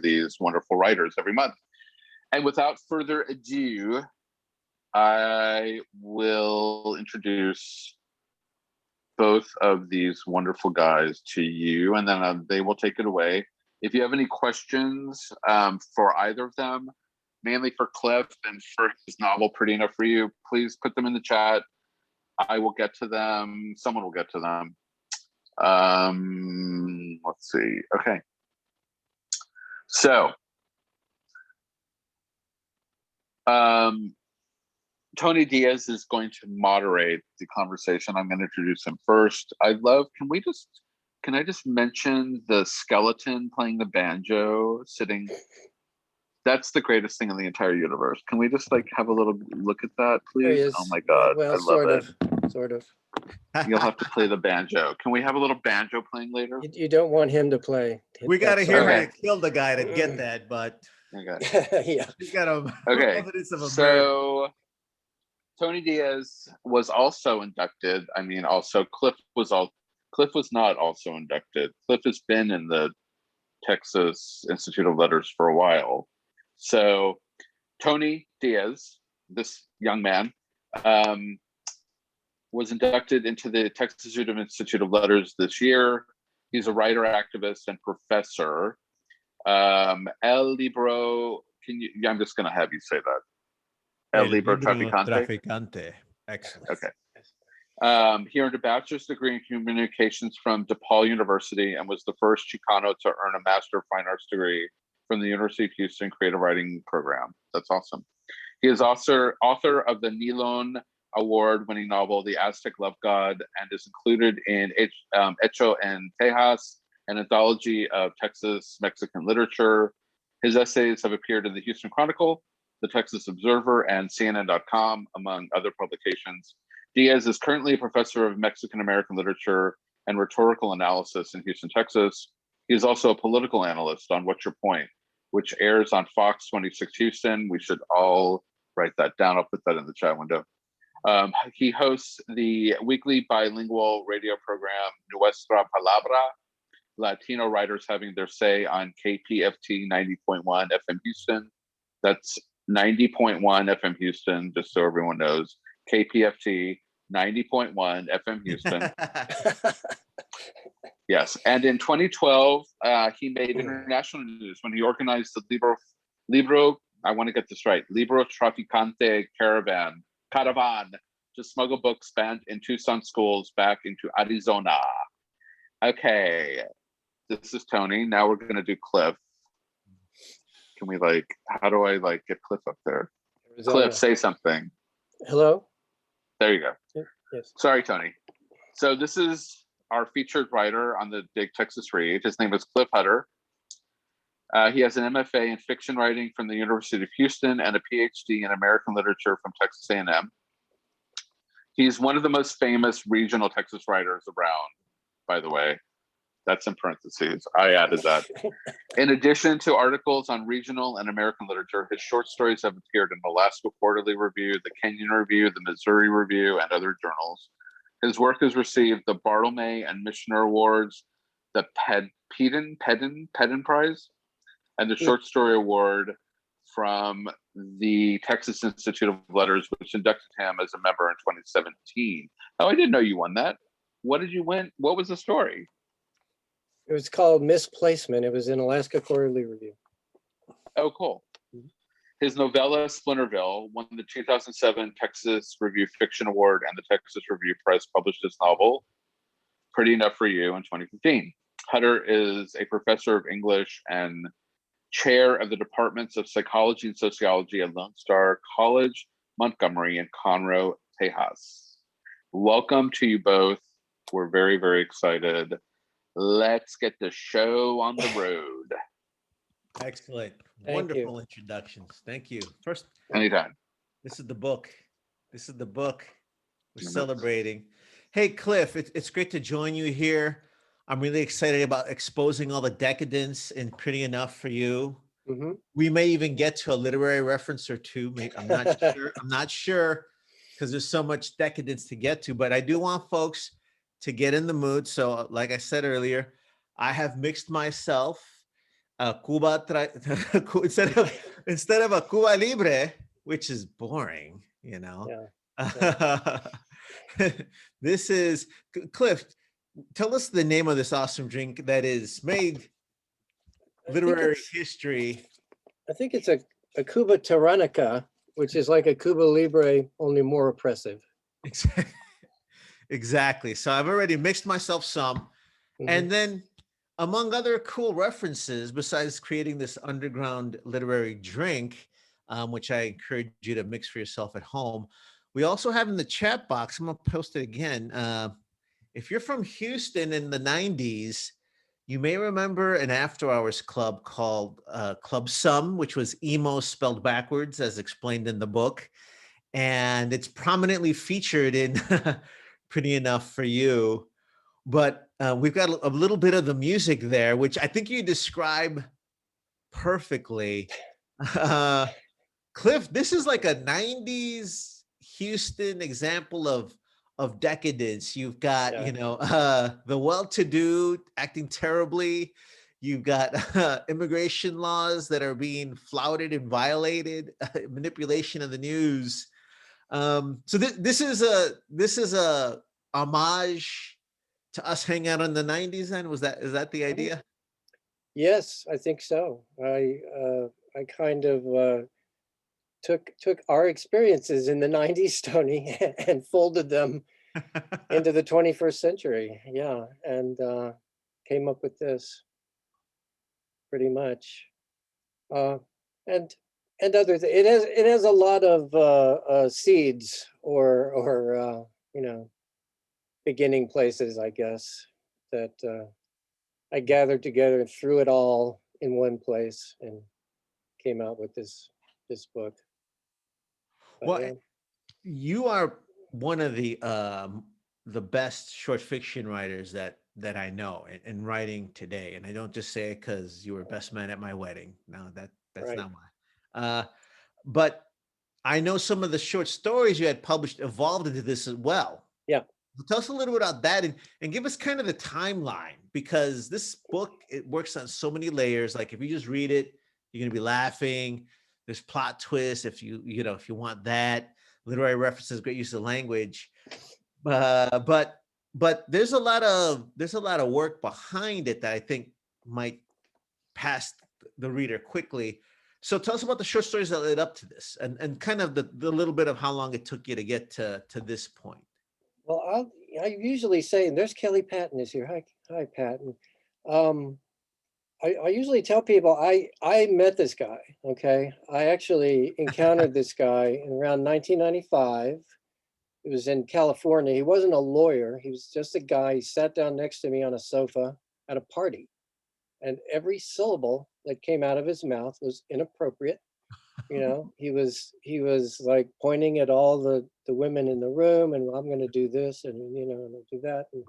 these wonderful writers every month. And without further ado, I will introduce both of these wonderful guys to you, and then they will take it away. If you have any questions for either of them, mainly for Cliff and for his novel, Pretty Enough for You, please put them in the chat. I will get to them. Someone will get to them. Let's see. Okay. So, Tony Diaz is going to moderate the conversation. I'm going to introduce him first. Can I just mention the skeleton playing the banjo sitting? That's the greatest thing in the entire universe. Can we just like have a little look at that, please? Oh my God, well, I love it. Sort of. You'll have to play the banjo. Can we have a little banjo playing later? You don't want him to play. We got to hear how you killed the guy to get that, but okay. Yeah. You got okay. evidence of a So Tony Diaz was also inducted. I mean, also Cliff was not also inducted. Cliff has been in the Texas Institute of Letters for a while. So Tony Diaz, this young man, was inducted into the Texas Institute of Letters this year. He's a writer, activist, and professor. El Libro, I'm just going to have you say that. El Libro Traficante. Excellent. Okay. He earned a bachelor's degree in communications from DePaul University and was the first Chicano to earn a Master of Fine Arts degree from the University of Houston Creative Writing Program. That's awesome. He is author of the Nilon Award-winning novel, The Aztec Love God, and is included in Hecho en Tejas, an anthology of Texas Mexican literature. His essays have appeared in the Houston Chronicle, the Texas Observer, and CNN.com, among other publications. Diaz is currently a professor of Mexican American literature and rhetorical analysis in Houston, Texas. He is also a political analyst on What's Your Point, which airs on Fox 26 Houston. We should all write that down. I'll put that in the chat window. He hosts the weekly bilingual radio program Nuestra Palabra, Latino writers having their say on KPFT 90.1 FM Houston. That's 90.1 FM Houston, just so everyone knows. KPFT 90.1 FM Houston. Yes, and in 2012, he made international news when he organized the Libro, I want to get this right, Libro Traficante Caravan to smuggle books banned in Tucson schools back into Arizona. Okay, this is Tony. Now we're gonna do Cliff. Can we how do I get Cliff up there? Arizona. Cliff, say something. Hello? There you go. Yes. Sorry, Tony. So this is our featured writer on the Big Texas Read. His name is Cliff Hudder. He has an MFA in fiction writing from the University of Houston and a PhD in American literature from Texas A&M. He's one of the most famous regional Texas writers around, by the way. That's in parentheses. I added that. In addition to articles on regional and American literature, his short stories have appeared in the Alaska Quarterly Review, the Kenyon Review, the Missouri Review, and other journals. His work has received the Bartolome and Mishner Awards, the Pedden Prize, and the Short Story Award from the Texas Institute of Letters, which inducted him as a member in 2017. Oh, I didn't know you won that. What did you win? What was the story? It was called Misplacement. It was in Alaska Quarterly Review. Oh, cool. His novella, Splinterville, won the 2007 Texas Review Fiction Award, and the Texas Review Press published his novel, Pretty Enough for You, in 2015. Hudder is a professor of English and chair of the Departments of Psychology and Sociology at Lone Star College, Montgomery in Conroe, Tejas. Welcome to you both. We're very, very excited. Let's get the show on the road. Excellent. Wonderful introductions. Thank you. First, anytime. This is the book. We're celebrating. Hey, Cliff, it's great to join you here. I'm really excited about exposing all the decadence in Pretty Enough for You. Mm-hmm. We may even get to a literary reference or two. I'm not sure. I'm not sure because there's so much decadence to get to, but I do want folks to get in the mood. So like I said earlier, I have mixed myself Cuba instead of a Cuba Libre, which is boring, you know. Yeah. This is Cliff. Tell us the name of this awesome drink that is made literary history. I think it's a Cuba Tyrannica, which is like a Cuba Libre, only more oppressive. Exactly. So I've already mixed myself some. And then among other cool references, besides creating this underground literary drink, which I encourage you to mix for yourself at home, we also have in the chat box, I'm going to post it again. If you're from Houston in the 90s, you may remember an after hours club called Club Sum, which was emo spelled backwards, as explained in the book. And it's prominently featured in Pretty Enough for You. But we've got a little bit of the music there, which I think you describe perfectly. Cliff, this is like a 90s Houston example of decadence. You've got, the well-to-do acting terribly. You've got immigration laws that are being flouted and violated, manipulation of the news. So this is a homage to us hanging out in the 90s. Then is that the idea? Yes, I think so. I kind of took our experiences in the 90s, Tony, and folded them into the 21st century. Yeah, and came up with this pretty much. And other it has a lot of seeds or beginning places, I guess, that I gathered together and threw it all in one place and came out with this book. But, Well, yeah. you are one of the best short fiction writers that I know in writing today, and I don't just say it because you were best man at my wedding. No, that's Right. not why. But I know some of the short stories you had published evolved into this as well. Yeah. Tell us a little bit about that and give us kind of the timeline, because this book, it works on so many layers. Like if you just read it, you're going to be laughing. There's plot twists. If you want that, literary references, great use of language. But there's a lot of work behind it that I think might pass the reader quickly. So tell us about the short stories that led up to this and kind of the little bit of how long it took you to get to this point. Well, I usually say, and there's Kelly Patton is here. Hi, Patton. I usually tell people I met this guy. Okay, I actually encountered this guy in around 1995. It was in California. He wasn't a lawyer. He was just a guy. He sat down next to me on a sofa at a party, and every syllable that came out of his mouth was inappropriate. He was like pointing at all the women in the room, and I'm going to do this, and and I'll do that. And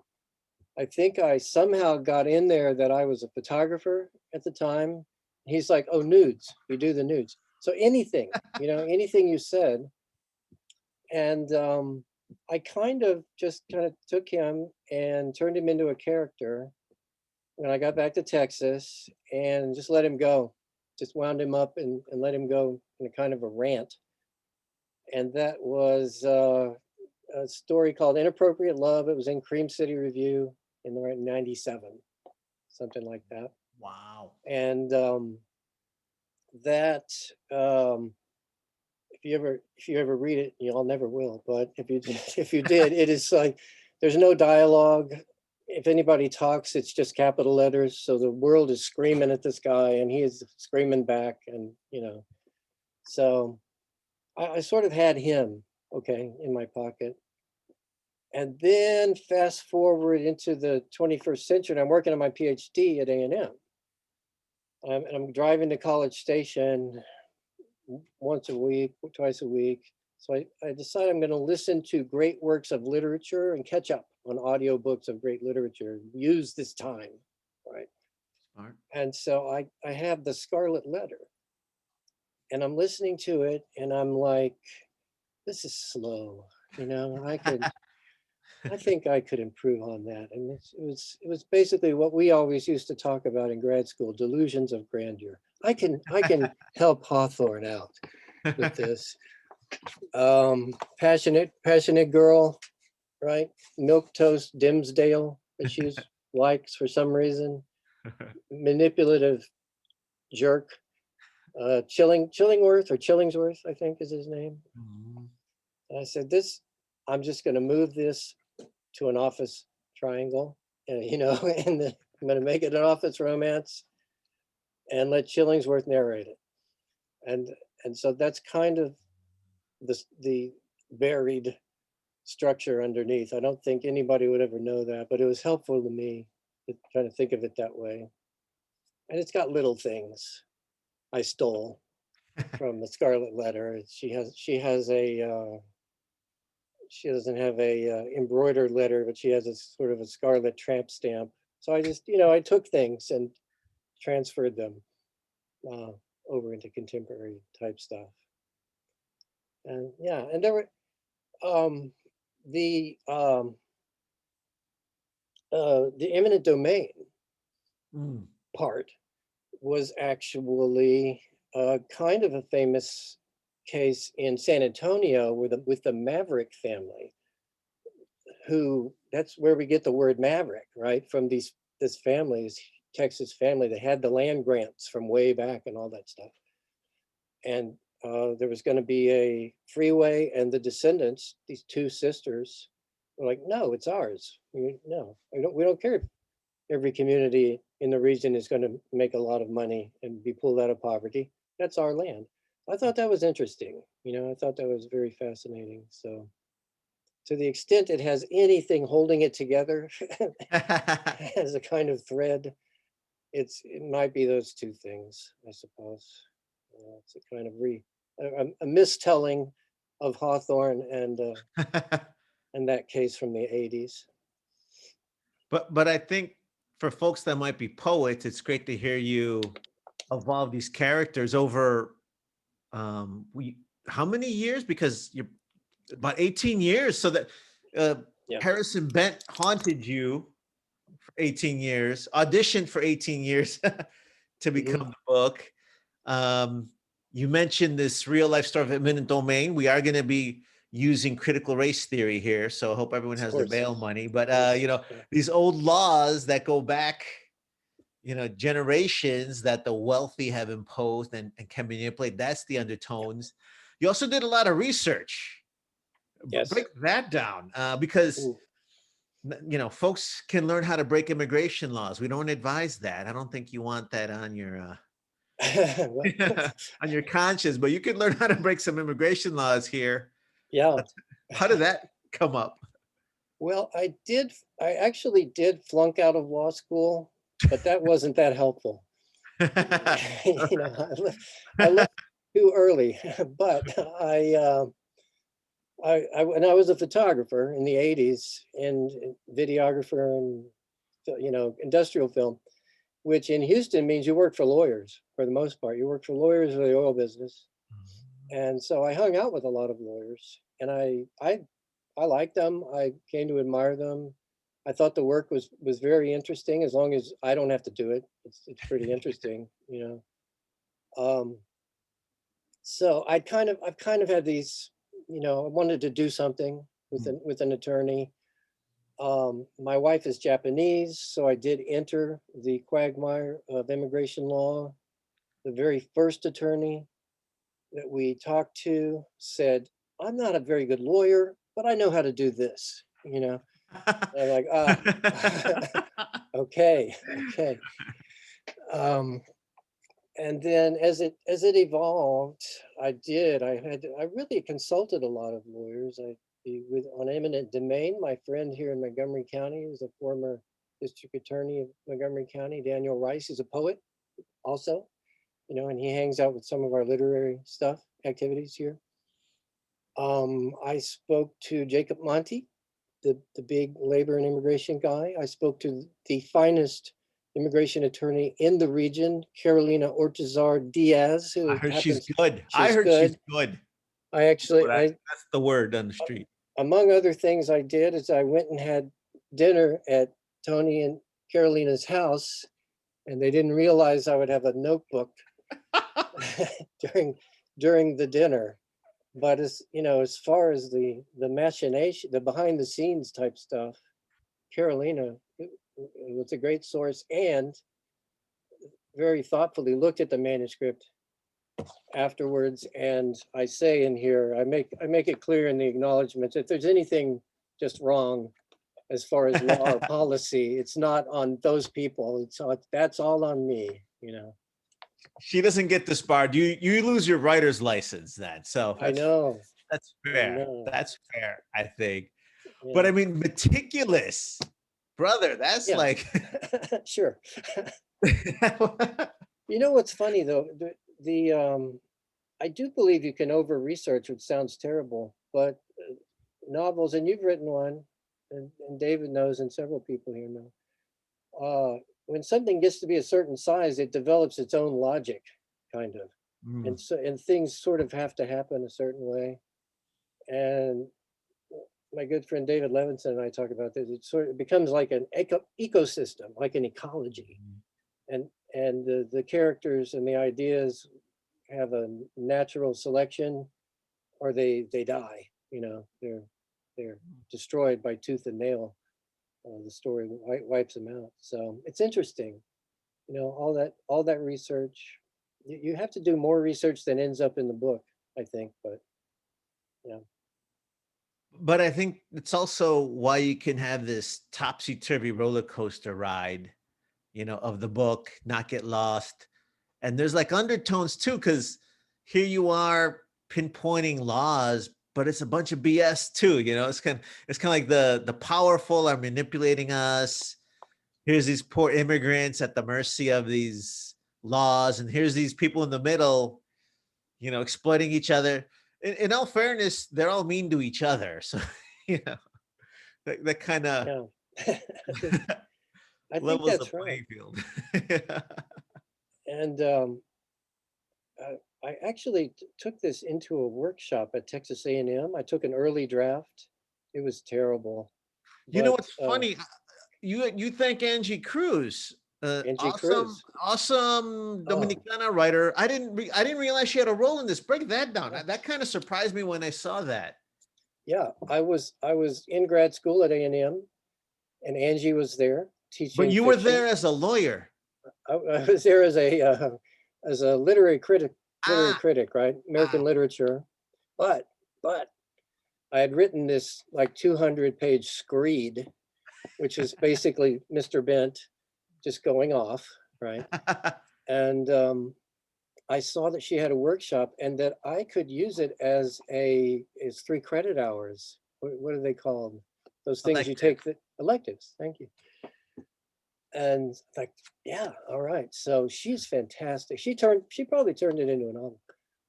I think I somehow got in there that I was a photographer at the time. He's like, "Oh, nudes. We do the nudes." So anything, anything you said, and I kind of took him and turned him into a character when I got back to Texas, and just let him go. Just wound him up and let him go in a kind of a rant. And that was a story called Inappropriate Love. It was in Cream City Review in the 97, something like that. Wow. And that if you ever read it, y'all never will, but if you did, it is like there's no dialogue. If anybody talks, it's just capital letters. So the world is screaming at this guy and he is screaming back. And, so I sort of had him, in my pocket. And then fast forward into the 21st century, and I'm working on my PhD at A&M. And I'm driving to College Station once a week, twice a week. So I decided I'm going to listen to great works of literature and catch up on audiobooks of great literature. Use this time, right? Smart. And so I have The Scarlet Letter, and I'm listening to it, and I'm like, this is slow. I think I could improve on that. And it was basically what we always used to talk about in grad school, delusions of grandeur. I can help Hawthorne out with this. Passionate girl, right? Milk toast Dimsdale that she likes for some reason. Manipulative jerk. Chillingsworth, I think is his name. And I said, I'm just going to move this to an office triangle, and and I'm going to make it an office romance, and let Chillingsworth narrate it. And so that's kind of the buried structure underneath. I don't think anybody would ever know that, but it was helpful to me to try to think of it that way. And it's got little things I stole from the Scarlet Letter. She doesn't have a embroidered letter, but she has a sort of a scarlet tramp stamp. So I just, I took things and transferred them over into contemporary type stuff. And yeah, and there were the eminent domain part was actually kind of a famous case in San Antonio with the Maverick family, who that's where we get the word Maverick, right? From this family, this Texas family that had the land grants from way back and all that stuff. And there was going to be a freeway, and the descendants, these two sisters, were like, "No, it's ours. No, we don't care if every community in the region is going to make a lot of money and be pulled out of poverty. That's our land." I thought that was interesting. I thought that was very fascinating. So to the extent it has anything holding it together as a kind of thread, it might be those two things, I suppose. It's a kind of a mistelling of Hawthorne and that case from the 80s. But I think for folks that might be poets, it's great to hear you evolve these characters over how many years? Because you're about 18 years. So that Harrison Bent haunted you for 18 years, auditioned for 18 years to become the book. You mentioned this real life story of eminent domain. We are going to be using critical race theory here, so I hope everyone has their bail money. But these old laws that go back, generations that the wealthy have imposed and can manipulate. That's the undertones. You also did a lot of research. Yes. Break that down, because folks can learn how to break immigration laws. We don't advise that. I don't think you want that on your on your conscience, but you can learn how to break some immigration laws here. Yeah. How did that come up? Well, I actually did flunk out of law school, but that wasn't that helpful. I left too early, but when I was a photographer in the 80s and videographer and industrial film, which in Houston means you work for lawyers for the most part. You work for lawyers for the oil business. And so I hung out with a lot of lawyers, and I liked them. I came to admire them. I thought the work was very interesting, as long as I don't have to do it. It's pretty interesting, So I've kind of had these, I wanted to do something with an attorney. My wife is Japanese, so I did enter the quagmire of immigration law. The very first attorney that we talked to said, "I'm not a very good lawyer, but I know how to do this." I'm like, okay. And then as it evolved, I really consulted a lot of lawyers. On eminent domain, my friend here in Montgomery County is a former district attorney of Montgomery County, Daniel Rice. He's a poet also, and he hangs out with some of our literary activities here. I spoke to Jacob Monti, the big labor and immigration guy. I spoke to the finest immigration attorney in the region, Carolina Ortizar Diaz. I heard she's good. She's good. That's the word on the street. among other things I did is I went and had dinner at Tony and Carolina's house, and they didn't realize I would have a notebook during the dinner. But as you know, as far as the machination, the behind the scenes type stuff, Carolina was a great source and very thoughtfully looked at the manuscript afterwards. And I say in here, I make it clear in the acknowledgments, if there's anything just wrong as far as law or policy, it's not on those people. That's all on me, you know. She doesn't get disbarred. You lose your writer's license then. So I know. That's fair. know. That's fair, I think. Yeah. But I mean, meticulous, brother. That's like sure. You know what's funny though? I do believe you can over research, which sounds terrible, but novels, and you've written one, and David knows, and several people here know. When something gets to be a certain size, it develops its own logic, kind of, and things sort of have to happen a certain way. And my good friend David Levinson and I talk about this. It becomes like an ecosystem, like an ecology, and the characters and the ideas have a natural selection, or they die. You know, they're destroyed by tooth and nail. The story wipes them out. So it's interesting, you know, all that research. You have to do more research than ends up in the book, I think. But yeah. But I think it's also why you can have this topsy-turvy roller coaster ride, you know, of the book, not get lost. And there's like undertones too, because here you are pinpointing laws, but it's a bunch of BS too. You know, it's kind of like the powerful are manipulating us. Here's these poor immigrants at the mercy of these laws, and here's these people in the middle, you know, exploiting each other. In all fairness, they're all mean to each other. So, you know, that kind of I think levels that's the right. playing field. And I actually took this into a workshop at Texas A&M. I took an early draft. It was terrible. You know what's funny? You thank Angie Cruz, Angie Cruz, awesome Dominicana writer. I didn't realize she had a role in this. Break that down. That kind of surprised me when I saw that. Yeah, I was in grad school at A&M, and Angie was there teaching. But you were there as a lawyer. I was there as a literary critic, right? American literature. But I had written this like 200-page screed, which is basically Mr. Bent just going off, right? And I saw that she had a workshop and that I could use it as 3 credit hours. What are they called? Those things you take, electives. Thank you. And like, yeah, all right. So she's fantastic. She probably turned it into a novel.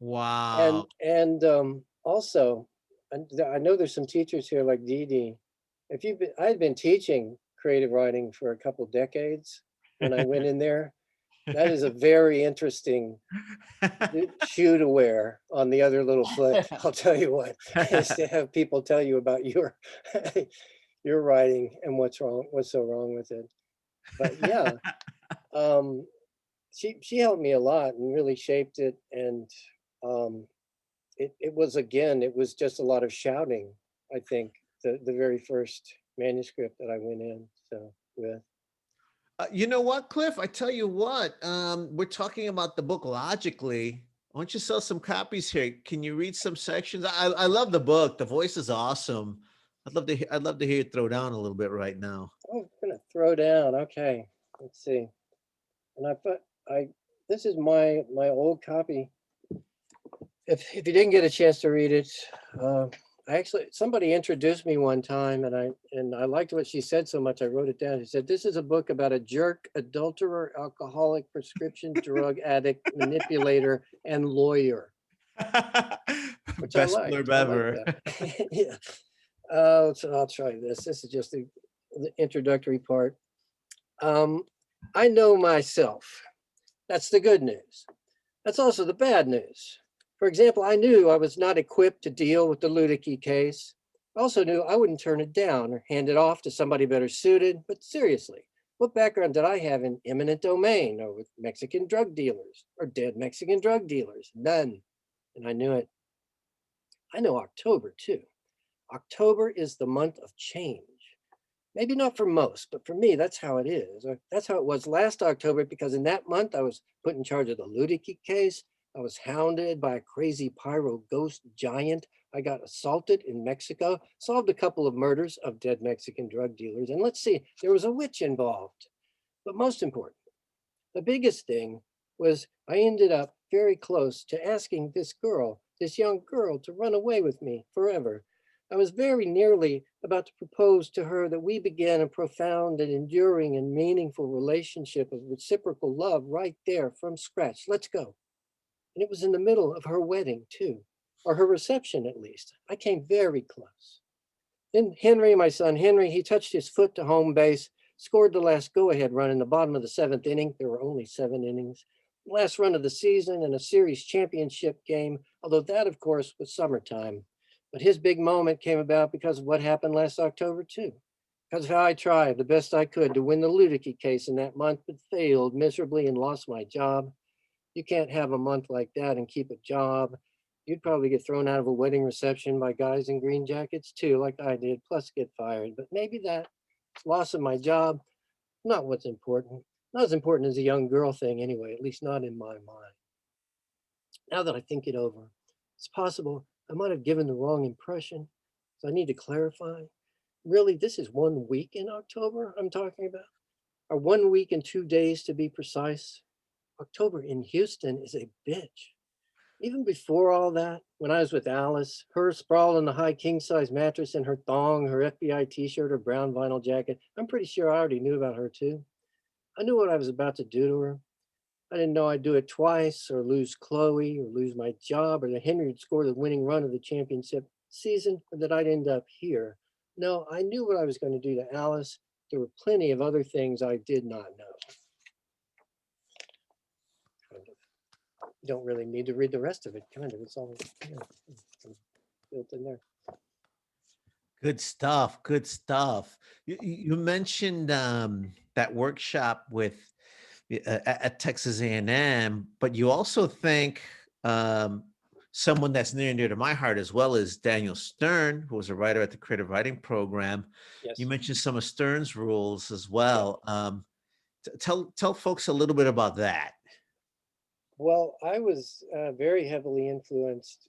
Wow. And also, I know there's some teachers here like Dee Dee. I had been teaching creative writing for a couple decades when I went in there. That is a very interesting shoe to wear on the other little foot. I'll tell you what, is to have people tell you about your writing and what's so wrong with it. But yeah, she helped me a lot and really shaped it. And it was just a lot of shouting. I think the very first manuscript that I went in with. You know what, Cliff? I tell you what, we're talking about the book logically. Why don't you sell some copies here? Can you read some sections? I love the book. The voice is awesome. I'd love to hear you throw down a little bit right now. Oh, I'm gonna throw down. Okay, let's see. And this is my old copy. If you didn't get a chance to read it, somebody introduced me one time, and I liked what she said so much I wrote it down. She said, "This is a book about a jerk, adulterer, alcoholic, prescription drug addict, manipulator, and lawyer." Which Best I liked. blurb ever. Yeah. So I'll try this. This is just the introductory part. I know myself. That's the good news. That's also the bad news. For example, I knew I was not equipped to deal with the Ludicky case. I also knew I wouldn't turn it down or hand it off to somebody better suited. But seriously, what background did I have in eminent domain or with Mexican drug dealers or dead Mexican drug dealers? None. And I knew it. I know October too. October is the month of change. Maybe not for most, but for me, that's how it is. That's how it was last October, because in that month I was put in charge of the Ludicky case. I was hounded by a crazy pyro ghost giant. I got assaulted in Mexico, solved a couple of murders of dead Mexican drug dealers. And let's see, there was a witch involved. But most important, the biggest thing was I ended up very close to asking this girl, this young girl, to run away with me forever. I was very nearly about to propose to her that we began a profound and enduring and meaningful relationship of reciprocal love right there from scratch. Let's go. And it was in the middle of her wedding too, or her reception at least. I came very close. Then Henry, my son Henry, he touched his foot to home base, scored the last go-ahead run in the bottom of the 7th inning. There were only 7 innings. Last run of the season and a series championship game, although that, of course, was summertime. But his big moment came about because of what happened last October, too. Because of how I tried the best I could to win the Ludicky case in that month, but failed miserably and lost my job. You can't have a month like that and keep a job. You'd probably get thrown out of a wedding reception by guys in green jackets too, like I did, plus get fired. But maybe that loss of my job, not what's important. Not as important as a young girl thing anyway, at least not in my mind. Now that I think it over, it's possible I might have given the wrong impression. So I need to clarify. Really, this is 1 week in October I'm talking about, or 1 week and 2 days to be precise. October in Houston is a bitch. Even before all that, when I was with Alice, her sprawled on the high king-size mattress in her thong, her FBI t-shirt, her brown vinyl jacket, I'm pretty sure I already knew about her too. I knew what I was about to do to her. I didn't know I'd do it twice, or lose Chloe, or lose my job, or that Henry would score the winning run of the championship season, or that I'd end up here. No, I knew what I was going to do to Alice. There were plenty of other things I did not know. You don't really need to read the rest of it, kind of. It's all built in there. Good stuff. Good stuff. You mentioned that workshop with at Texas A&M, but you also think someone that's near and dear to my heart as well is Daniel Stern, who was a writer at the Creative Writing Program. Yes. You mentioned some of Stern's rules as well. Tell folks a little bit about that. Well, I was very heavily influenced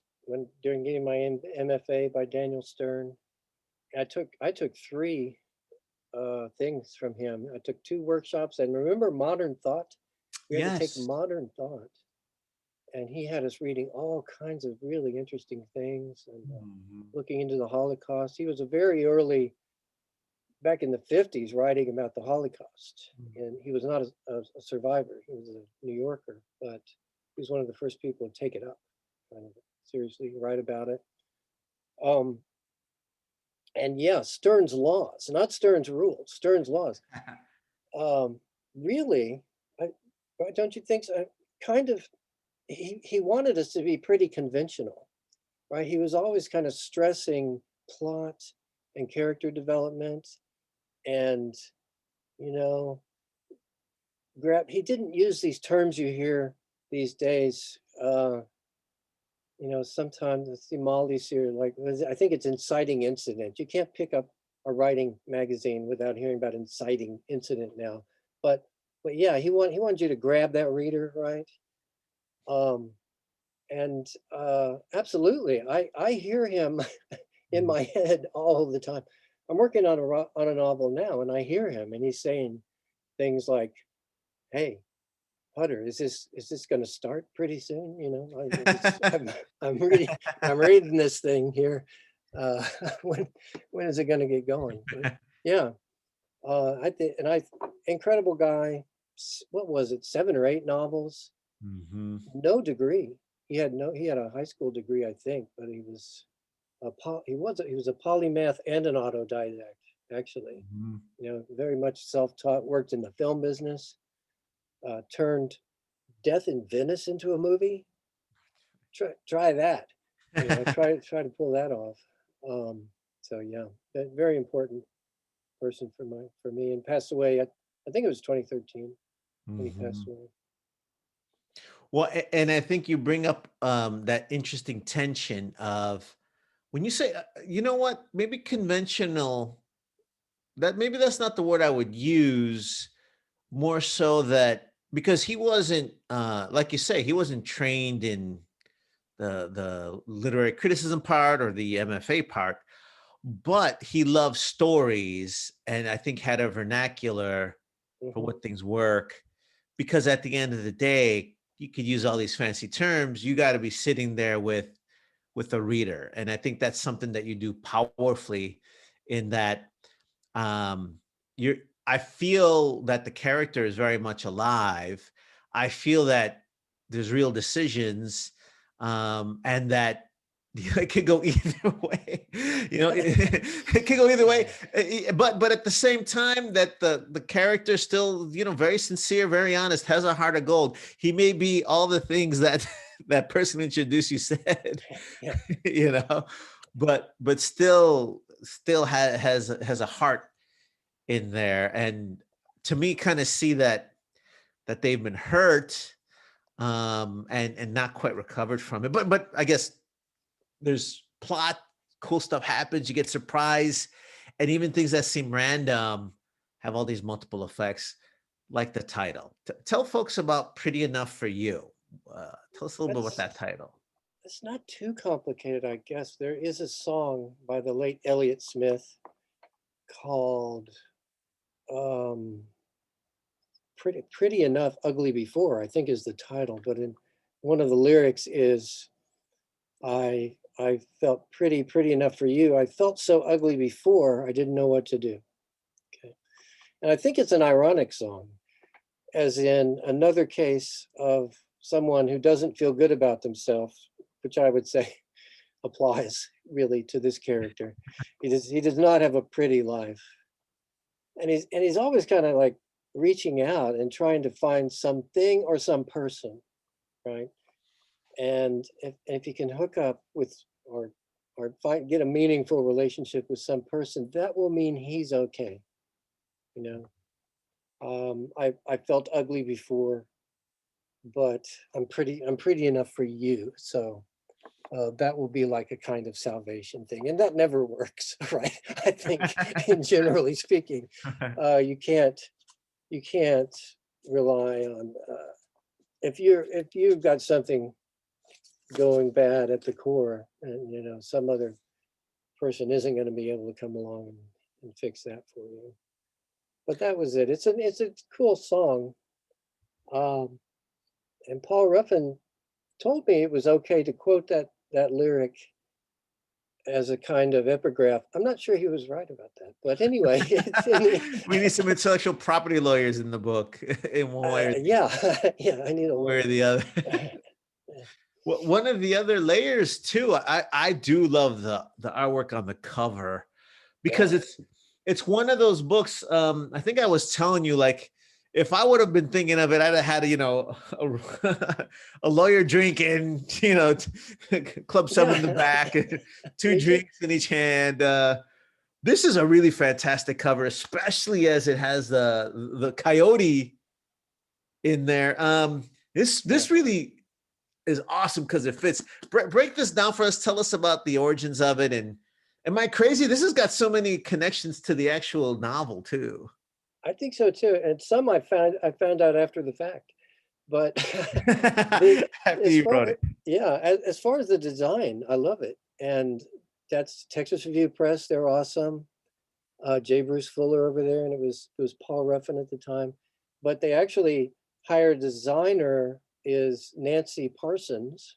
during getting my MFA by Daniel Stern. I took 3 things from him. I took 2 workshops, and remember Modern Thought? We had to take Yes. Modern Thought, and he had us reading all kinds of really interesting things and looking into the Holocaust. He was a very early, back in the 50s, writing about the Holocaust, and he was not a survivor. He was a New Yorker, but he was one of the first people to take it up, kind of seriously, write about it. And yeah, Stern's laws, not Stern's rules, Stern's laws. Really, don't you think so? Kind of, he wanted us to be pretty conventional, right? He was always kind of stressing plot and character development, and you know, he didn't use these terms you hear these days. You know, sometimes the Molly's here, like, I think it's inciting incident. You can't pick up a writing magazine without hearing about inciting incident now. But yeah, he wanted you to grab that reader, right? Absolutely, I hear him in my head all the time. I'm working on a novel now, and I hear him, and he's saying things like, "Hey, Hudder, is this going to start pretty soon? You know, I'm reading this thing here. When is it going to get going?" But yeah, I think, incredible guy. What was it? 7 or 8 novels. No degree. He had a high school degree, I think, but he was a polymath and an autodidact, actually. You know, very much self-taught. Worked in the film business. Turned Death in Venice into a movie. Try that. You know, try to pull that off. So yeah, very important person for me, and passed away. I think it was 2013 when he passed away. Well, and I think you bring up that interesting tension of when you say, you know what, maybe conventional, that maybe that's not the word I would use, more so that because he wasn't, like you say, he wasn't trained in the literary criticism part or the MFA part, but he loved stories and I think had a vernacular for what things work. Because at the end of the day, you could use all these fancy terms. You got to be sitting there with a reader, and I think that's something that you do powerfully. In that, you're. I feel that the character is very much alive. I feel that there's real decisions, and that it could go either way. It could go either way. But at the same time, that the character still, very sincere, very honest, has a heart of gold. He may be all the things that that person introduced you said, Yeah. but still has a heart in there. And to me, kind of see that they've been hurt, and not quite recovered from it. But I guess there's plot, cool stuff happens, you get surprised, and even things that seem random have all these multiple effects, like the title. Tell folks about Pretty Enough for You. Tell us a little bit about that title. It's not too complicated, I guess. There is a song by the late Elliott Smith called Pretty Enough, Ugly Before, I think is the title. But in one of the lyrics is, I felt pretty enough for you. I felt so ugly before, I didn't know what to do. Okay. And I think it's an ironic song, as in another case of someone who doesn't feel good about themselves, which I would say applies really to this character. He does not have a pretty life. And he's always kind of like reaching out and trying to find something or some person, right? And if you can hook up with or get a meaningful relationship with some person, that will mean he's okay. I felt ugly before, but I'm pretty enough for you. So that will be like a kind of salvation thing, and that never works, right? I think, in generally speaking, you can't rely on if you've got something going bad at the core, and some other person isn't going to be able to come along and fix that for you. But that was it. It's a cool song. And Paul Ruffin told me it was okay to quote that lyric as a kind of epigraph. I'm not sure he was right about that, but anyway, it's in the, we need some intellectual property lawyers in the book in one way. Yeah, I need a one way or lawyer. the other. Well, one of the other layers too, I do love the artwork on the cover, because it's one of those books. I think I was telling you, like, if I would have been thinking of it, I'd have had a lawyer drinking, club some in the back, two drinks in each hand. This is a really fantastic cover, especially as it has the coyote in there. This really is awesome because it fits. Break this down for us. Tell us about the origins of it. And am I crazy? This has got so many connections to the actual novel too. I think so too. And some I found out after the fact. But after you wrote it. Yeah, as far as the design, I love it. And that's Texas Review Press. They're awesome. J. Bruce Fuller over there, and it was Paul Ruffin at the time. But they actually hired a designer, is Nancy Parsons,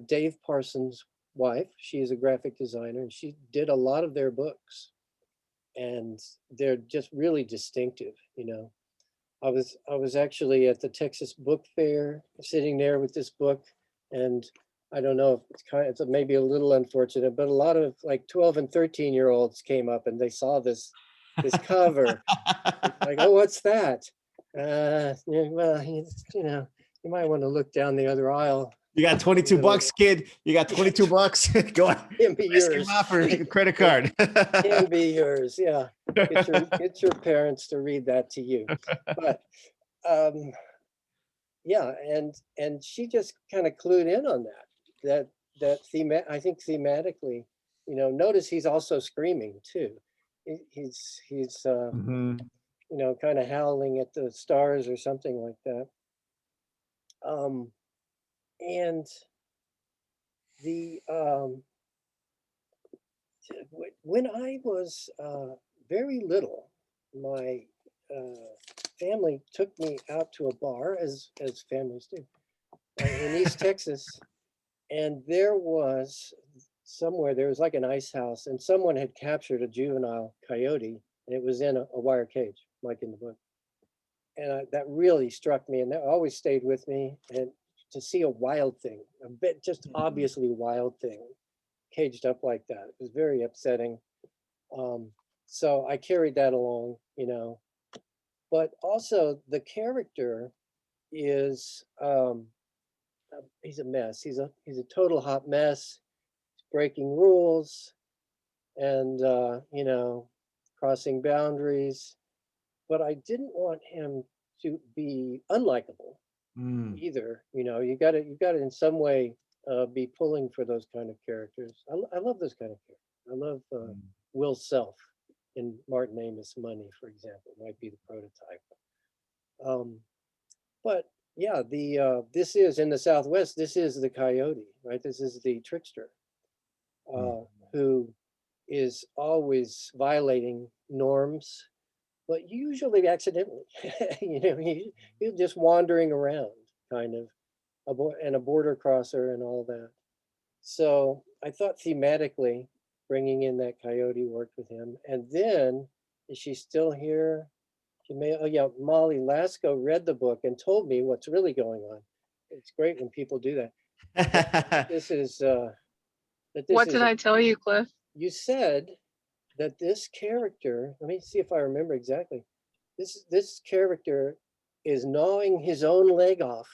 Dave Parsons' wife. She is a graphic designer, and she did a lot of their books. And they're just really distinctive, I was actually at the Texas Book Fair, sitting there with this book, and I don't know if it's maybe a little unfortunate, but a lot of like 12 and 13-year-olds came up and they saw this cover, like, oh, what's that? Well, you might want to look down the other aisle You got 22 bucks, kid. You got 22 bucks. Go on. Can be Risk him yours. off for a credit card. Can be yours. Yeah. Get your parents to read that to you. But yeah, and she just kind of clued in on that theme. I think thematically, notice he's also screaming too. He's Mhm. kind of howling at the stars or something like that. And the when I was very little, my family took me out to a bar, as families do, in East Texas, and there was like an ice house, and someone had captured a juvenile coyote, and it was in a wire cage, like in the book. And that really struck me, and that always stayed with me. And to see a wild thing, a bit just obviously wild thing, caged up like that, it was very upsetting. So I carried that along, But also the character is he's a mess. He's a total hot mess, breaking rules, and crossing boundaries. But I didn't want him to be unlikable either. You got to in some way be pulling for those kind of characters. I love those kind of characters. I love Will Self in Martin Amis Money, for example, might be the prototype. But yeah, this is in the Southwest. This is the coyote, right? This is the trickster who is always violating norms, but usually accidentally. He's just wandering around, kind of, and a border crosser and all that. So I thought thematically, bringing in that coyote worked with him. And then, is she still here? Oh yeah, Molly Lasco read the book and told me what's really going on. It's great when people do that. This is what did I tell you, Cliff? You said that this character, let me see if I remember exactly. This character is gnawing his own leg off,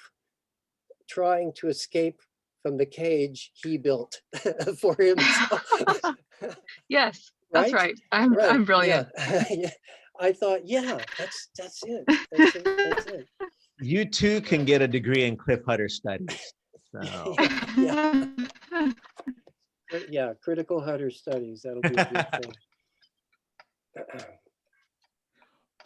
trying to escape from the cage he built for himself. Yes, that's right. I'm brilliant. Yeah. I thought, yeah, that's it. That's it. You too can get a degree in Cliff Hudder studies. So. Yeah, critical Hudder studies. That'll be a good thing.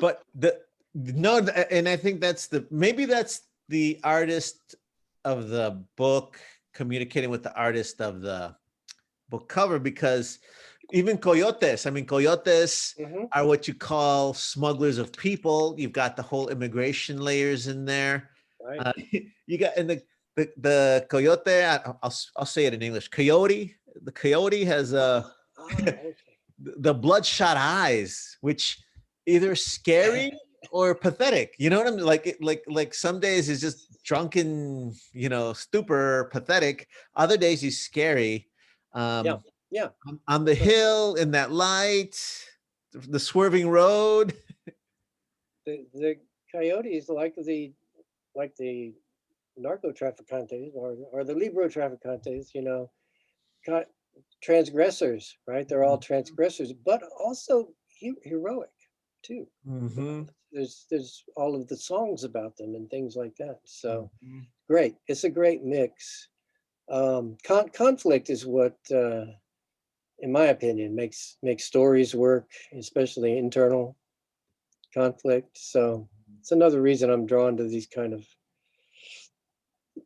But and I think that's maybe that's the artist of the book communicating with the artist of the book cover, because even coyotes are what you call smugglers of people. You've got the whole immigration layers in there. Right. You got, and the coyote, I'll say it in English. Coyote, the coyote has the bloodshot eyes, which either scary or pathetic. You know what I mean? Like some days he's just drunken, stupor, pathetic. Other days he's scary. Yeah. On the hill, in that light, the swerving road. The coyotes like the narco trafficantes or the libro trafficantes, transgressors, right? They're all transgressors, but also heroic too. There's all of the songs about them and things like that. So great. It's a great mix. Conflict is what, in my opinion, makes stories work, especially internal conflict. So it's another reason I'm drawn to these kind of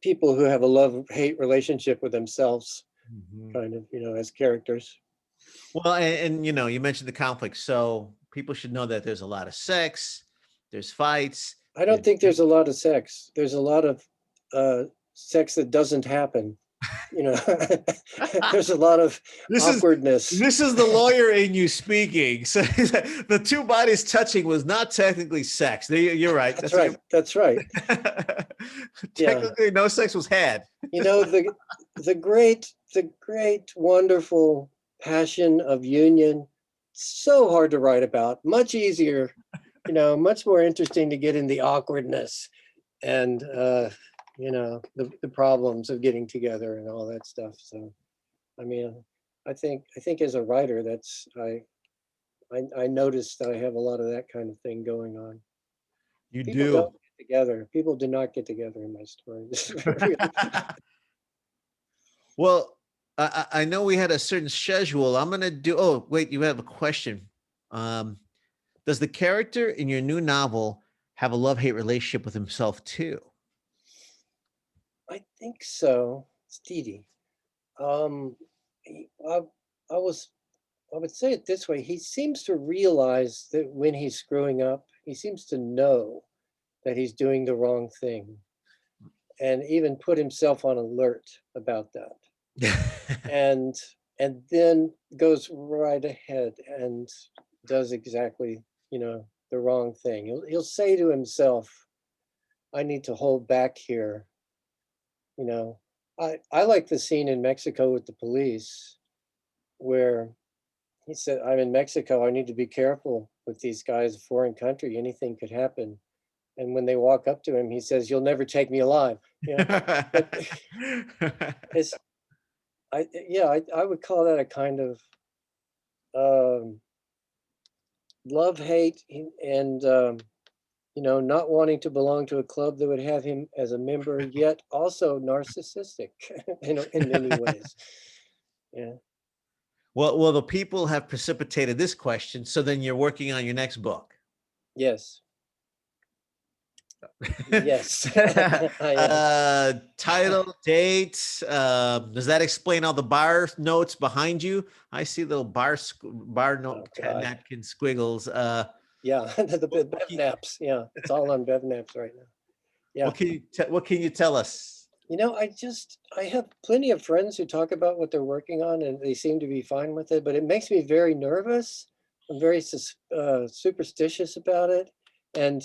people who have a love-hate relationship with themselves, kind of, as characters. Well, and you mentioned the conflict, so people should know that there's a lot of sex, there's fights. I don't think there's a lot of sex. There's a lot of sex that doesn't happen. There's a lot of awkwardness. This is the lawyer in you speaking. So the two bodies touching was not technically sex. You're right. That's right. That's right. Technically, no sex was had. The great, wonderful passion of union. So hard to write about. Much easier, much more interesting to get in the awkwardness and you know, the problems of getting together and all that stuff. So, I mean, I think as a writer, that's I noticed that I have a lot of that kind of thing going on. You People do. don't get together. People do not get together in my stories. Well, I know we had a certain schedule. I'm gonna do. Oh, wait, you have a question. Does the character in your new novel have a love-hate relationship with himself too? I think so. It's Didi. I, I would say it this way. He seems to realize that when he's screwing up, he seems to know that he's doing the wrong thing, and even put himself on alert about that. and then goes right ahead and does exactly, you know, the wrong thing. He'll say to himself, I need to hold back here. You know, I like the scene in Mexico with the police where he said, I'm in Mexico, I need to be careful with these guys, a foreign country, anything could happen. And when they walk up to him, he says, you'll never take me alive. You know, it's, I would call that a kind of love, hate, and, you know, not wanting to belong to a club that would have him as a member, yet also narcissistic in many ways. Yeah. Well, the people have precipitated this question. So then you're working on your next book. Yes. Yes. I am. Title, date. Does that explain all the bar notes behind you? I see little bar note napkin squiggles. Yeah, the Bev naps. Yeah, it's all on Bev naps right now. Yeah. What can you tell us? You know, I have plenty of friends who talk about what they're working on, and they seem to be fine with it. But it makes me very nervous. I'm very superstitious about it, and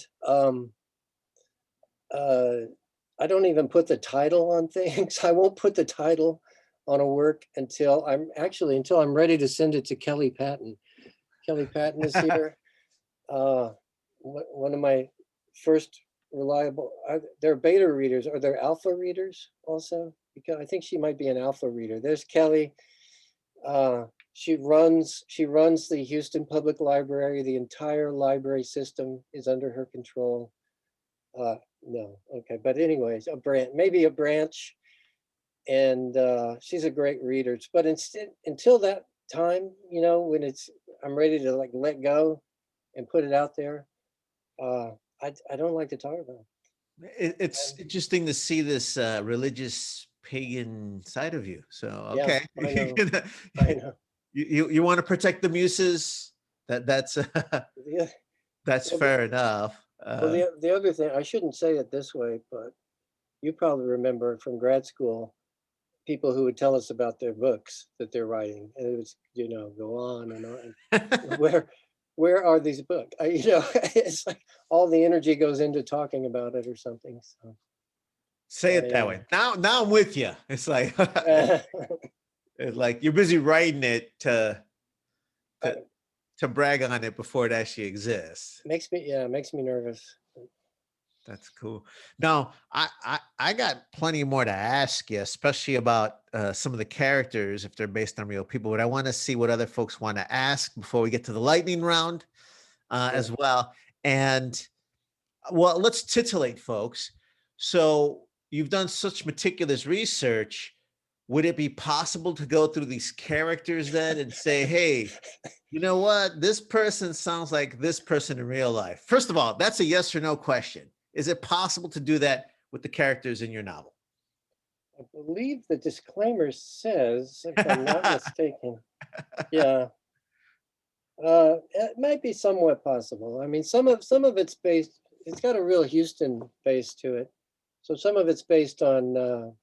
I don't even put the title on things. I won't put the title on a work until I'm ready to send it to Kelly Patton. Kelly Patton is here. One of my first reliable, they're beta readers. Are there alpha readers also? Because I think she might be an alpha reader. There's Kelly. She runs the Houston Public Library. The entire library system is under her control. No, okay, but anyways, maybe a branch, and she's a great reader. But until that time, you know, when I'm ready to like let go and put it out there, I don't like to talk about it. It's interesting to see this religious pagan side of you. So okay, yeah, I know. You want to protect the muses. That's Yeah. that's fair enough. Well, the other thing, I shouldn't say it this way, but you probably remember from grad school, people who would tell us about their books that they're writing, and it was, you know, go on and on. Where are these books? You know, it's like all the energy goes into talking about it or something. So say it that way. Now I'm with you. It's like it's like you're busy writing it to brag on it before it actually exists. Makes me nervous. That's cool. Now, I got plenty more to ask you, especially about some of the characters if they're based on real people. But I want to see what other folks want to ask before we get to the lightning round as well. And well, let's titillate, folks. So you've done such meticulous research. Would it be possible to go through these characters then and say, hey, you know what? This person sounds like this person in real life. First of all, that's a yes or no question. Is it possible to do that with the characters in your novel? I believe the disclaimer says, if I'm not mistaken, yeah, it might be somewhat possible. I mean, some of it's based. It's got a real Houston base to it, so some of it's based on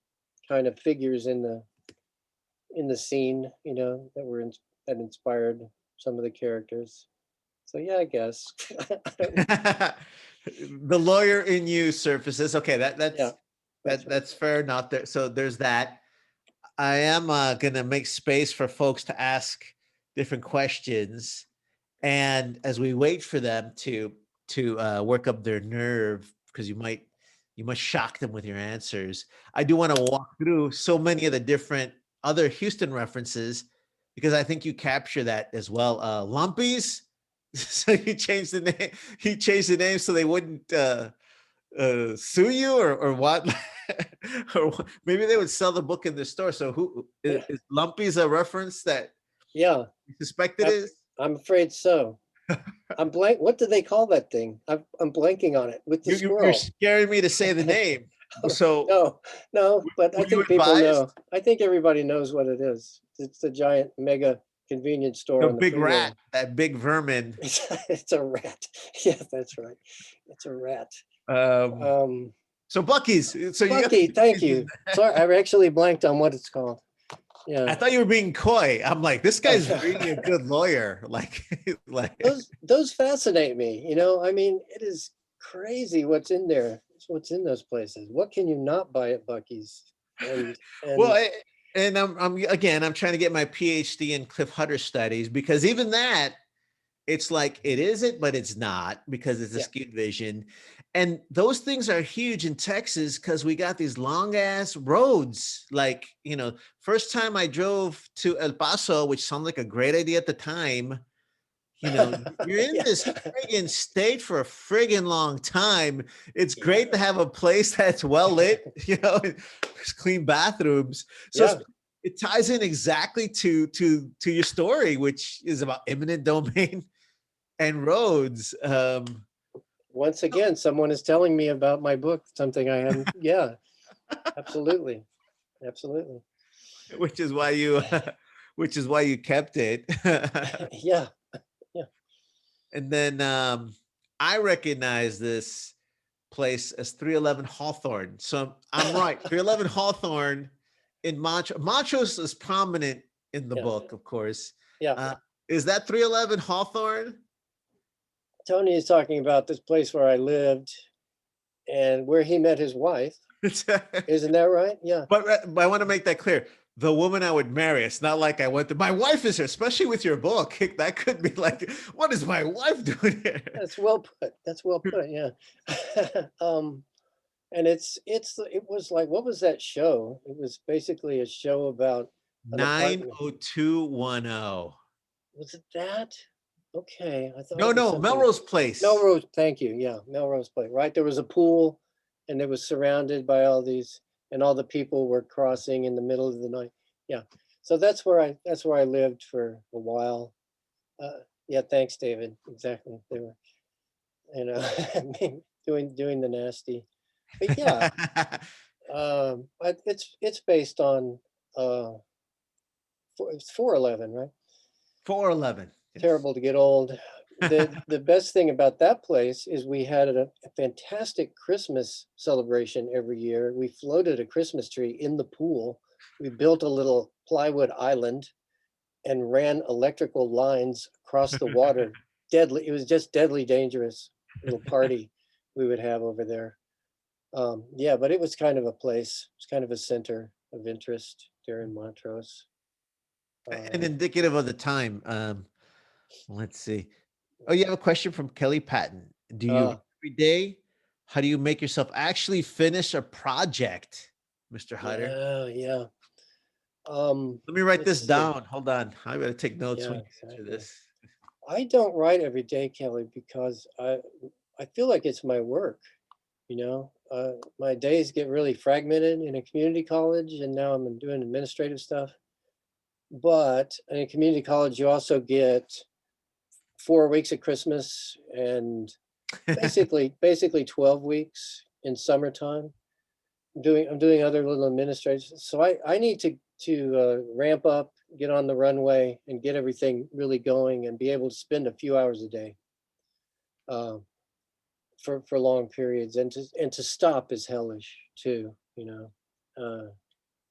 kind of figures in the scene, you know, that inspired some of the characters. So yeah, I guess. The lawyer in you surfaces. Okay, That's that's fair enough. So there's that. I am gonna make space for folks to ask different questions, and as we wait for them to work up their nerve, because you might You must shock them with your answers. I do want to walk through so many of the different other Houston references because I think you capture that as well. Lumpies. So you changed the name. He changed the name so they wouldn't sue you or what? Or maybe they would sell the book in the store. So who is Lumpies a reference that you suspect it is? I'm afraid so. I'm blank. What do they call that thing? I'm blanking on it with the squirrel. You're scaring me to say the name. So no, but I think people advised? know. I think everybody knows what it is. It's the giant mega convenience store. The big rat, that big vermin. It's a rat. Yeah, that's right. It's a rat. So Buc-ee's. So Buc-ee, thank you. Sorry, I actually blanked on what it's called. Yeah. I thought you were being coy. I'm like, this guy's really a good lawyer. Like those fascinate me. You know, I mean, it is crazy what's in there. What's in those places. What can you not buy at Buc-ee's? And I'm trying to get my PhD in Cliff Hudder studies because even that, it's like it isn't, but it's not because it's a skewed vision. And those things are huge in Texas because we got these long ass roads. Like, you know, first time I drove to El Paso, which sounded like a great idea at the time. You know, you're in this friggin' state for a friggin' long time. It's great to have a place that's well lit, you know, there's clean bathrooms. So it ties in exactly to your story, which is about eminent domain and roads. Once again, someone is telling me about my book, something I hadn't. Yeah, absolutely. Absolutely. Which is why you kept it. Yeah. And then I recognize this place as 311 Hawthorne. So I'm right. 311 Hawthorne in Montrose. Montrose is prominent in the book, of course. Yeah. Is that 311 Hawthorne? Tony is talking about this place where I lived and where he met his wife. Isn't that right? Yeah. But I want to make that clear. The woman I would marry. It's not like I went to, my wife is here, especially with your book. That could be like, what is my wife doing here? That's well put. That's well put. Yeah. And it was like, what was that show? It was basically a show about 90210. Was it that? Okay. I thought no, Melrose Place. Melrose, thank you. Yeah, Melrose Place. Right. There was a pool and it was surrounded by all these, and all the people were crossing in the middle of the night. Yeah. So that's where I lived for a while. Yeah, thanks, David. Exactly. They were, you know, doing the nasty. But yeah. It's based on it's 411, right? 411. Yes. Terrible to get old. The best thing about that place is we had a fantastic Christmas celebration every year. We floated a Christmas tree in the pool. We built a little plywood island and ran electrical lines across the water. Deadly. It was just deadly dangerous little party we would have over there. Yeah, but it was kind of a place. It's kind of a center of interest there in Montrose. And indicative of the time. Let's see. Oh, you have a question from Kelly Patton. Do you every day? How do you make yourself actually finish a project, Mr. Hudder? Yeah. Let me write this down. Hold on. I gotta take notes when you answer this. I don't write every day, Kelly, because I feel like it's my work. You know, my days get really fragmented in a community college, and now I'm doing administrative stuff. But in a community college, you also get 4 weeks at Christmas and basically 12 weeks in summertime. I'm doing other little administrative. So I need to ramp up, get on the runway, and get everything really going, and be able to spend a few hours a day for long periods, and to stop is hellish too. You know,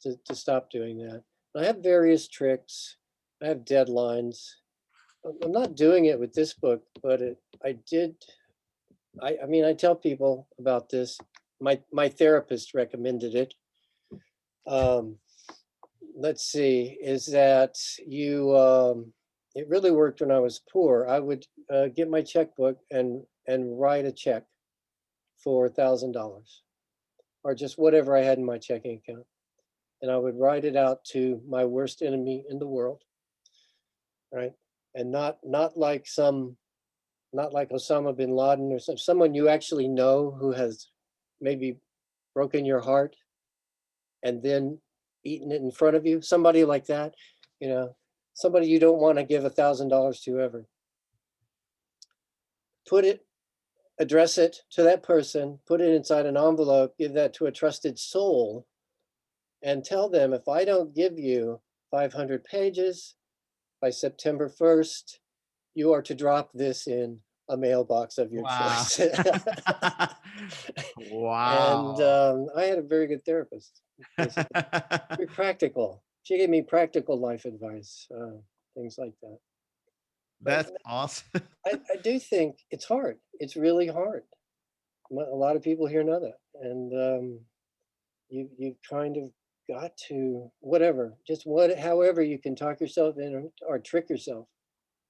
to stop doing that. I have various tricks. I have deadlines. I'm not doing it with this book, but I mean, I tell people about this. My therapist recommended it. Let's see, is that it really worked when I was poor. I would get my checkbook and write a check for $1,000. or just whatever I had in my checking account. And I would write it out to my worst enemy in the world, right? And not like Osama bin Laden or someone you actually know who has maybe broken your heart and then eaten it in front of you. Somebody like that, somebody you don't want to give $1,000 to ever. Address it to that person, put it inside an envelope, give that to a trusted soul, and tell them, if I don't give you 500 pages by September 1st, you are to drop this in a mailbox of your Wow. choice. Wow. And I had a very good therapist. Very practical. She gave me practical life advice, things like that. That's awesome. I do think it's hard. It's really hard. A lot of people here know that. And you kind of got to, however you can talk yourself in or trick yourself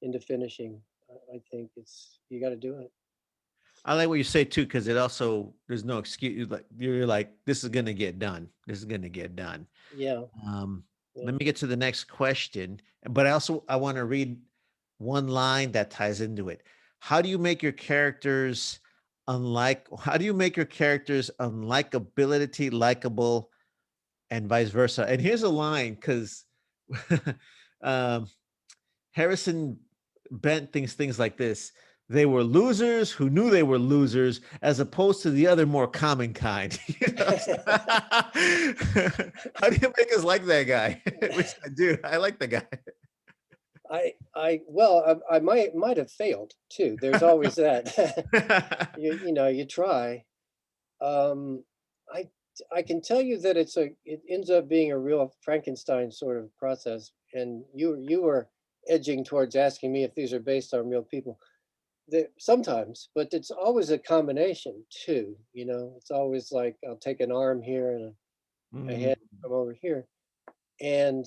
into finishing. I think you got to do it. I like what you say too, because there's no excuse. You're like, this is gonna get done. This is gonna get done. Yeah. Let me get to the next question, but I want to read one line that ties into it. How do you make your characters unlikability likable, and vice versa? And here's a line, because Harrison Bent thinks things like this: they were losers who knew they were losers, as opposed to the other more common kind. How do you make us like that guy? Which I do. I like the guy. I might have failed too. There's always that. You try. I can tell you that it ends up being a real Frankenstein sort of process. And you were edging towards asking me if these are based on real people. Sometimes, but it's always a combination too. It's always like, I'll take an arm here and a head from over here, and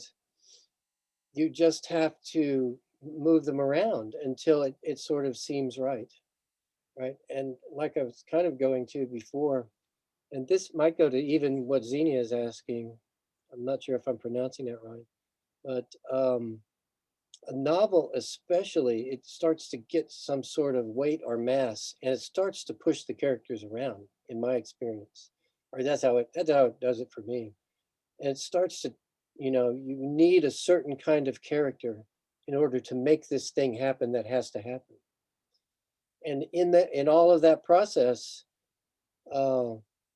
you just have to move them around until it sort of seems right. And like I was kind of going to before, and this might go to even what Xenia is asking. I'm not sure if I'm pronouncing that right, but a novel especially, it starts to get some sort of weight or mass, and it starts to push the characters around, in my experience. Or that's how it does it for me. And it starts to, you need a certain kind of character in order to make this thing happen that has to happen. And in all of that process,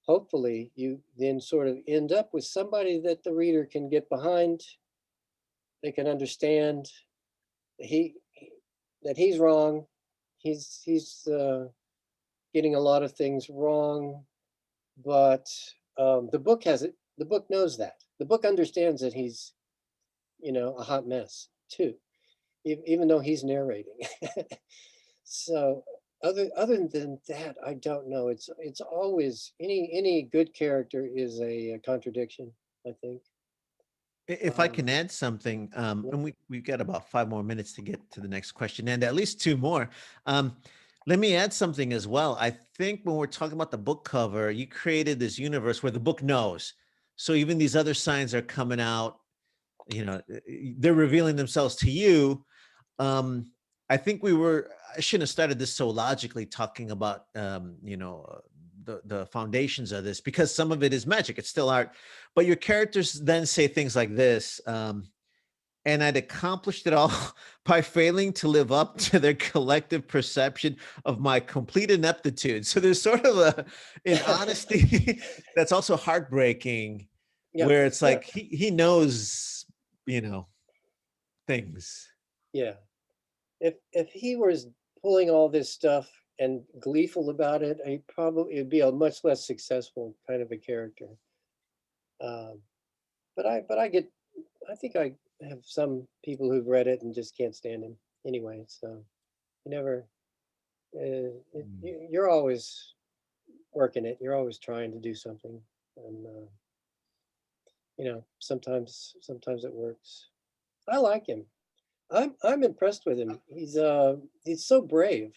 hopefully you then sort of end up with somebody that the reader can get behind. They can understand that he's wrong. He's getting a lot of things wrong, but the book has it. The book knows that. The book understands that he's, a hot mess too, even though he's narrating. So other than that, I don't know. It's always any good character is a contradiction, I think. If I can add something, and we've got about 5 more minutes to get to the next question, and at least 2 more. Let me add something as well. I think when we're talking about the book cover, you created this universe where the book knows. So even these other signs are coming out, they're revealing themselves to you. I think I shouldn't have started this so logically, talking about, the foundations of this, because some of it is magic. It's still art, but your characters then say things like this. And I'd accomplished it all by failing to live up to their collective perception of my complete ineptitude. So there's sort of an honesty that's also heartbreaking, where it's like, he knows, things. Yeah. If he was pulling all this stuff and gleeful about it, it'd be a much less successful kind of a character. But I think I have some people who've read it and just can't stand him anyway. So you're always working it. You're always trying to do something, and sometimes it works. I like him. I'm impressed with him. He's so brave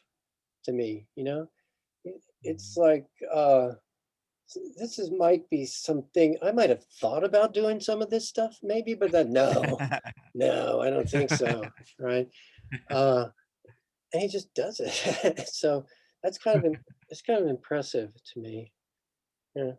to me. It's like might be something I might have thought about doing some of this stuff maybe, but then no, no, I don't think so. Right. And he just does it. So that's it's kind of impressive to me. Yeah.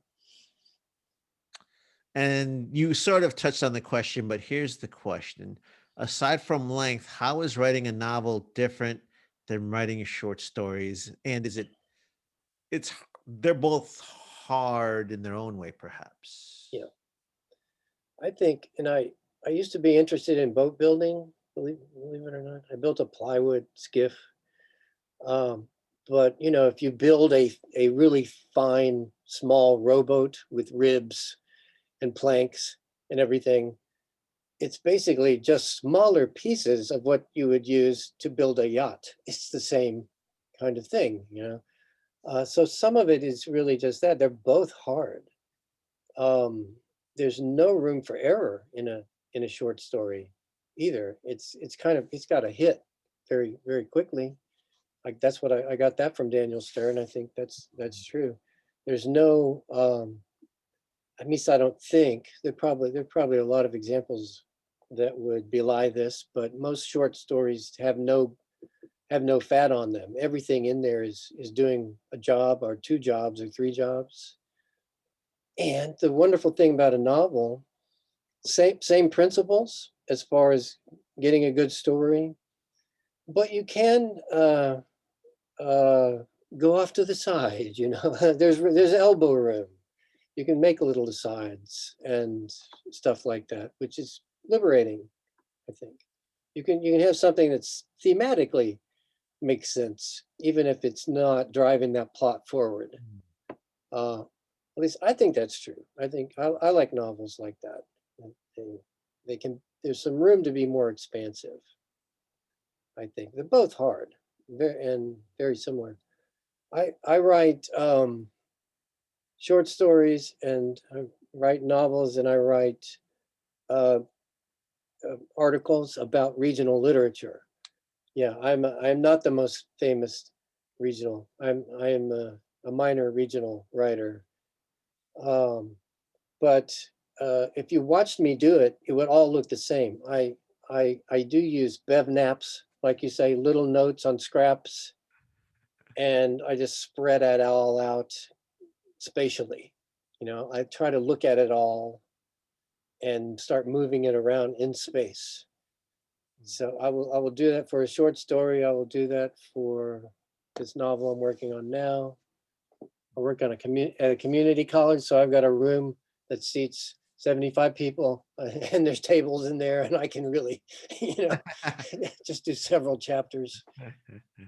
And you sort of touched on the question, but here's the question. Aside from length, how is writing a novel different than writing short stories? And they're both hard in their own way, perhaps. Yeah. I think, and I used to be interested in boat building, believe it or not. I built a plywood skiff. But you know, if you build a really fine, small rowboat with ribs and planks and everything, it's basically just smaller pieces of what you would use to build a yacht. It's the same kind of thing, you know. So some of it is really just that. They're both hard. There's no room for error in a short story either. It's got to hit very, very quickly. Like that's what I got that from Daniel Stern. I think that's true. There's no at least I don't think there are probably a lot of examples that would belie this, but most short stories have no fat on them. Everything in there is doing a job or two jobs or three jobs. And the wonderful thing about a novel, same principles as far as getting a good story, but you can go off to the side, you know. there's elbow room. You can make little asides and stuff like that, which is liberating, I think. You can have something that's thematically makes sense, even if it's not driving that plot forward. At least I think that's true. I think I like novels like that. They can, there's some room to be more expansive. I think they're both hard and very similar. I write short stories and I write novels and I write articles about regional literature. Yeah, I'm not the most famous regional. I am a minor regional writer. But if you watched me do it, it would all look the same. I do use bev naps, like you say, little notes on scraps, and I just spread that all out spatially. You know, I try to look at it all and start moving it around in space. So I will do that for a short story. I will do that for this novel I'm working on now. I work on at a community college, so I've got a room that seats 75 people, and there's tables in there, and I can really, you know, just do several chapters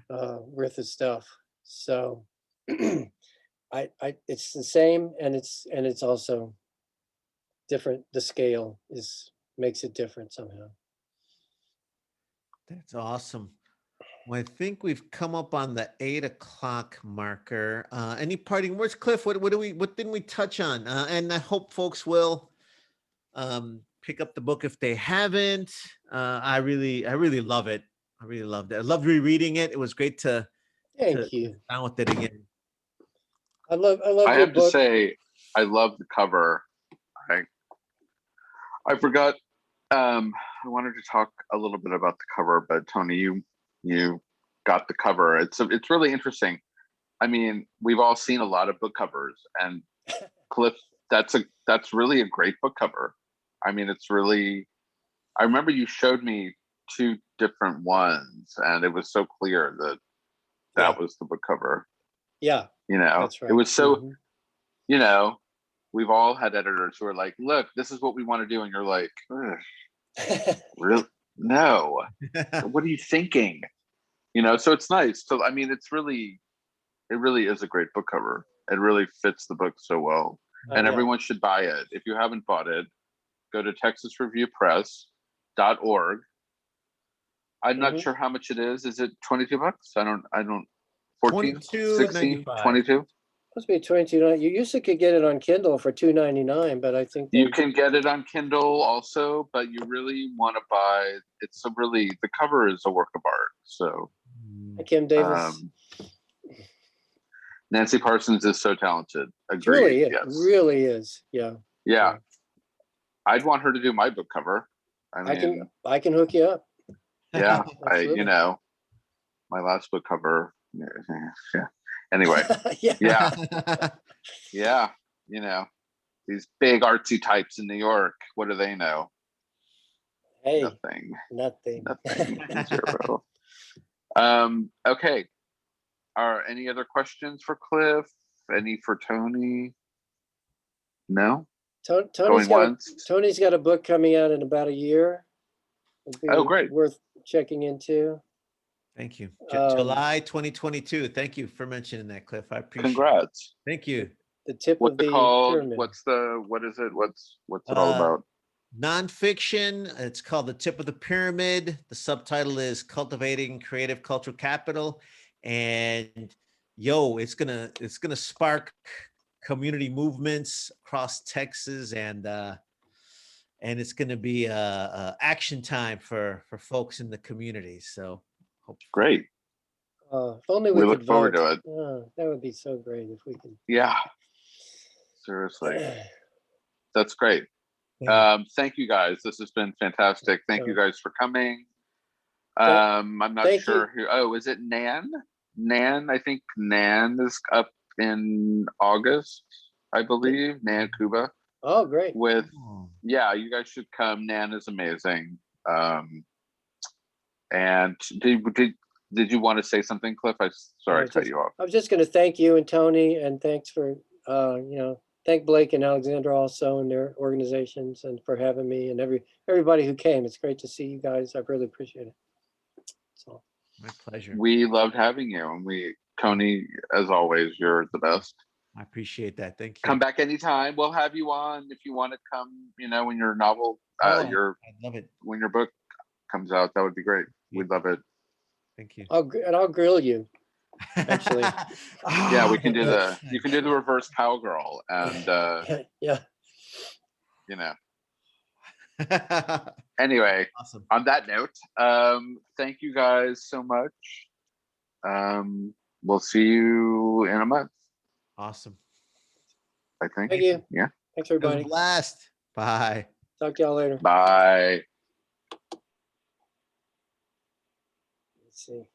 worth of stuff. So it's the same, and it's also different. The scale makes it different somehow. That's awesome. Well, I think we've come up on the 8 o'clock marker. Any parting words, Cliff? What didn't we touch on? And I hope folks will pick up the book if they haven't. I really love it. I really loved it. I loved rereading it. It was great to Thank you. sit down with it again. I love. I have to say, I love the cover. I forgot. I wanted to talk a little bit about the cover, but Tony, you got the cover. It's really interesting. I mean, we've all seen a lot of book covers, and Cliff, that's really a great book cover. I mean, it's really. I remember you showed me 2 different ones, and it was so clear that was the book cover. Yeah, you know, that's right. It was so. You know, we've all had editors who are like, "Look, this is what we want to do," and you're like, "Really? No. What are you thinking?" You know, so it's nice. So I mean, it really is a great book cover. It really fits the book so well, and everyone should buy it. If you haven't bought it, go to texasreviewpress.org. I'm not sure how much it is. Is it $22? I don't 14, 16, 22? Must be $22. You used to could get it on Kindle for $2.99, but I think you can get it on Kindle also, but you really want to buy. The cover is a work of art. So, Kim Davis. Nancy Parsons is so talented. Agreed. Truly, it yes. really is. Yeah. Yeah. I'd want her to do my book cover. I can hook you up. Yeah. Absolutely. My last book cover. Yeah. Anyway. Yeah. Yeah. These big artsy types in New York. What do they know? Hey. Nothing. Nothing. Zero. Okay. Are any other questions for Cliff? Any for Tony? No? Tony's got a book coming out in about a year. Oh, great. Worth checking into. Thank you. July 2022. Thank you for mentioning that, Cliff. I appreciate it. Congrats. Thank you. The tip What's of the it called? pyramid. What is it? What's it all about? Nonfiction. It's called The Tip of the Pyramid. The subtitle is Cultivating Creative Cultural Capital. And it's gonna spark community movements across Texas, and it's gonna be a action time for folks in the community. So great. If only we look could forward vote. to it. That would be so great if we could. Yeah. Seriously. That's great. Thank you guys. This has been fantastic. Thank you guys for coming. I'm not sure who. Oh, is it Nan? Nan, I think Nan is up in August, I believe. Nan Kuba. Oh, great. You guys should come. Nan is amazing. And did you want to say something, Cliff? Sorry, I cut you off. I was just going to thank you and Tony, and thanks for thank Blake and Alexandra also and their organizations, and for having me, and everybody who came. It's great to see you guys. I really appreciate it. So my pleasure. We loved having you, and Tony, as always, you're the best. I appreciate that. Thank you. Come back anytime. We'll have you on if you want to come. When your novel, I'd love it. When your book comes out, that would be great. We'd love it. Thank you. I'll grill you. Actually, yeah, we can do you can do the reverse cowgirl, and yeah. Anyway, awesome. On that note, thank you guys so much. We'll see you in a month. Awesome. I think. Thank you. Yeah. Thanks, everybody. Last. Bye. Talk to y'all later. Bye. Let's see.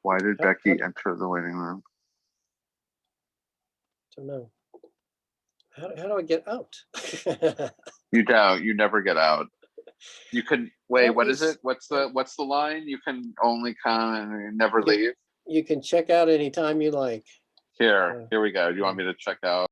Why did Becky enter the waiting room? Don't know. How do I get out? You don't. You never get out. You can wait. What is it? What's the line? You can only come and never leave. You can check out anytime you like. Here we go. Do you want me to check out?